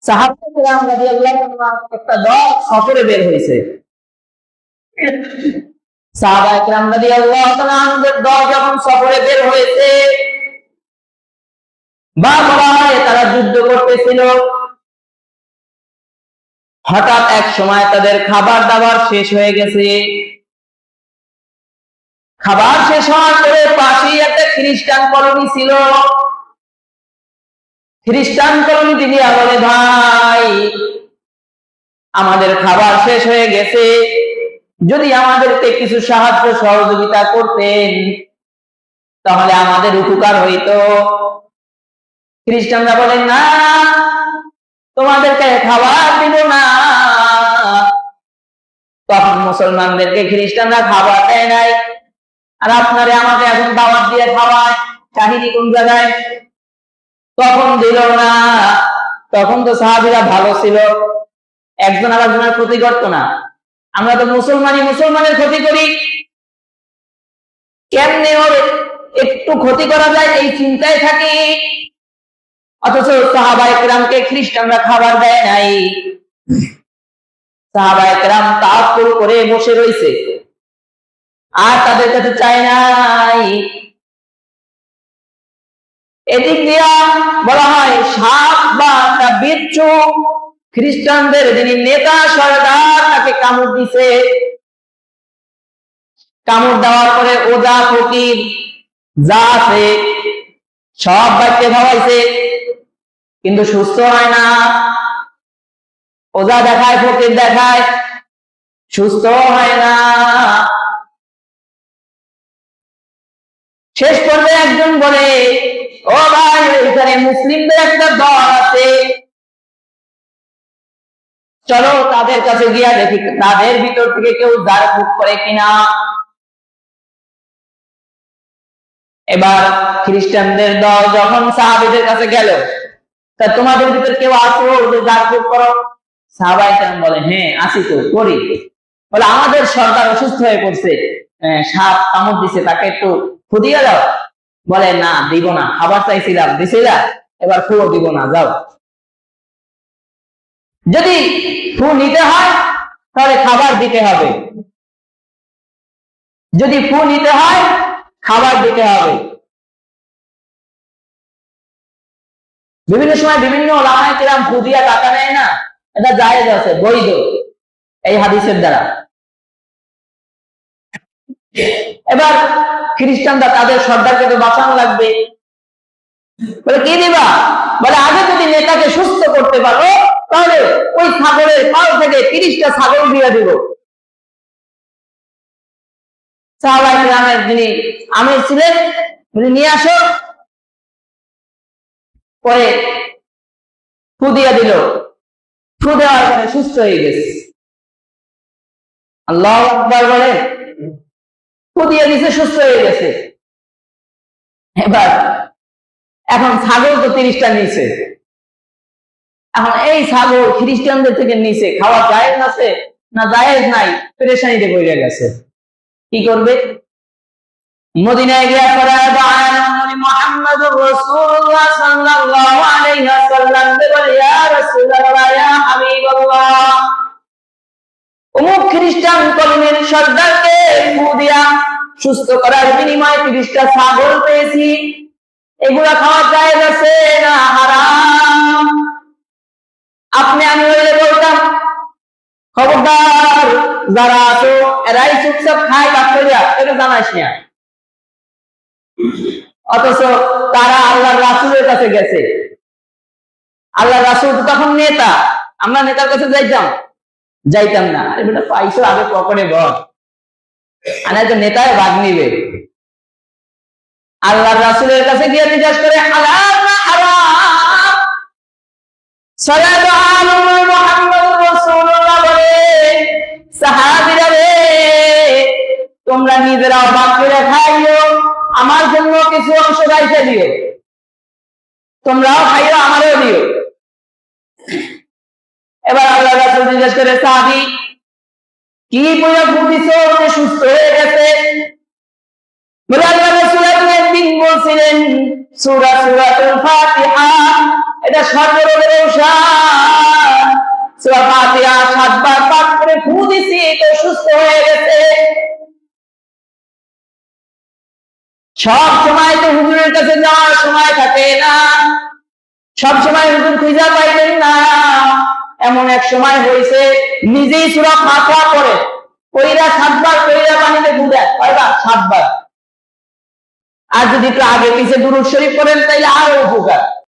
সাহাবায়ে কেরাম রাদিয়াল্লাহু আনহুম একটা দল সফরে বের হয়েছে। সাহাবায়ে কেরাম রাদিয়াল্লাহু আনহুদের দল যখন সফরে বের হয়েছে বা বলা হয় তারা যুদ্ধ করতেছিল, হঠাৎ এক সময় তাদের খাবার দাবার শেষ হয়ে গেছে। খাবার শেষ হওয়ার পরে পাশেই একটা খ্রিস্টান কলোনি ছিল। খ্রিস্টান কলোনিতে গিয়ে বলে, ভাই আমাদের খাবার শেষ হয়ে গেছে, যদি আমাদেরকে কিছু সাহায্য সহযোগিতা করতেন তাহলে আমাদের উপকার হইতো। খ্রিস্টানরা বলেন, না তোমাদেরকে খাবার দিব না। তখন মুসলমানদেরকে খ্রিস্টানরা খাবার দেয় নাই, আর আপনারে আমাকে এখন দাওয়াত দিয়ে খাওয়ায়, কাহিনী কোন জায়গায়? তখন দিল না। তখন তো সাহাবীরা ভালো ছিল, একজন আরেকজনের ক্ষতি করতো না। আমরা তো মুসলমানের ক্ষতি করি, কেমনে ওর একটু ক্ষতি করা যায় এই চিন্তায় থাকি। অথচ সাহাবায়ে কেরামকে খ্রিস্টানরা খাবার দেয় নাই। সাহাবায়ে কেরাম তাওয়াক্কুল করে বসে রয়েছে, আর তাদের কাছে চায় নাই। এদিক দিয়া বলা হয় সাপ বা একটা বিচ্ছু খ্রিস্টানদের যিনি নেতা সরদার তাকে কামড় দিছে। কামড় দেওয়ার পরে ওজা ফকির যা আছে সব বাইকে খাওয়াইছে, কিন্তু সুস্থ হয় না। ওজা দেখায়, ফকির দেখায়, সুস্থ হয় না। শেষ পর্যায়ে একজন বলে, ও ভাই এখানে মুসলিমদের একটা দল আছে, চলো তাদের কাছে গিয়া দেখি তাদের ভিতর থেকে কেউ ঝাড়ফুঁক করে কিনা। এবার খ্রিস্টানদের দল যখন সাহাবীদের কাছে গেল, তা তোমাদের ভিতর কেউ আছো যে ঝাড়ফুঁক করো? সাহাবায়ে কেরাম বলে, হ্যাঁ আছি তো, করি। বলে আমাদের সরকার অসুস্থ হয়ে পড়ছে, সাপ কামড় দিছে, তাকে একটু ফু দিয়ে দাও। বলে না দিব না, খাবার চাইছিলাম দিছিলা, এবার ফুও দিব না, যাও। যদি ফু নিতে হয় তাহলে খাবার দিতে হবে, যদি ফু নিতে হয় খাবার দিতে হবে। বিভিন্ন সময় বিভিন্ন ওলামায়ে কেরাম ফু দিয়া টাকা নেয় না, এটা জায়েজ আছে, বৈধ এই হাদিসের দ্বারা। এবার খ্রিস্টানরা তাদের সর্দারকে তো বাঁচানো লাগবে, বলে কি দিবা? বলে আগে যদি নেতাকে সুস্থ করতে পারো তাহলে ওই ছাগলের পাল থেকে 30টা ছাগল দিয়ে দিব। সাহাবায়ে কেরামের যিনি আমির ছিলেন উনি নিয়ে আসো, পরে ফু দিয়ে দিল। ফু দেওয়ার পরে সুস্থ হয়ে গেছে। আল্লাহু আকবার বলে, ফু দিয়ে দিছে, সুস্থ হয়ে গেছে। এবার এখন ছাগল তো 30টা নিছে, এখন এই ছাগল খ্রিস্টানদের থেকে নিচে খাওয়া জায়েজ আছে না জায়েজ নাই, পেরেশানিতে পড়ে গেছে। কি করবে? মদিনায় গিয়া ফরায় বায়ান নবী মুহাম্মদুর রাসূলুল্লাহ সাল্লাল্লাহু আলাইহি ওয়াসাল্লাম বলে, ইয়া রাসূলুল্লাহ, ইয়া হাবিবাল্লাহ, অমুক খ্রিস্টান কলোনির সর্দারকে ফু দিয়া সুস্থ করার বিনিময়ে 30টা ছাগল পেয়েছি, এগুলা খাওয়া জায়েজ আছে না হারাম? আপনি আমি হইলে বলতাম খবরদার, যারা আছো এরাই চুপচাপ খায় বাচ্চারা, এটা জানাইস না। অথচ তারা আল্লাহর রাসূলের কাছে গেছে। আল্লাহর রাসূল তখন নেতা, আমরা নেতার কাছে যাইতাম না। আরে বেটা পাইছো, আগে পকেটে ভর, আর তো নেতায় ভাগ নিবে। আল্লাহর রাসূলের কাছে গিয়ে জিজ্ঞাসা করে, হালাল না হারাম? সাল্লাল্লাহু মুহাম্মদুর রাসূলুল্লাহ বলে, সাহাবীরা রে, তোমরা নিজেরা ভাগ করে খাইও, আমার জন্য কিছু অংশ রাইখে দিও, তোমরাও খাইও আমারও দিও। এবার আল্লাহর রাসূল জিজ্ঞেস করে, সাহাবী কি বলে বুঝিছো যে সুস্থ হয়ে গেছে? বলে আল্লাহর রাসূল একদিন বলছিলেন সূরাতুল ফাতিহা এটা সর্বরোগের ঔষধ, সব সময় তো হুজুরের কাছে যাওয়ার সময় থাকে না, সব সময় হুজুর খুঁজা পাইবেন না। এমন এক সময় হয়েছে নিজেই সূরা ফাতিহা পড়ে কইরা 7 বার কইরা পানিতে ডুবায়, কয়বার? 7 বার। আর যদি একটু আগে পিছে দুরূদ শরীফ পড়েন তাইলে আরো উপকার।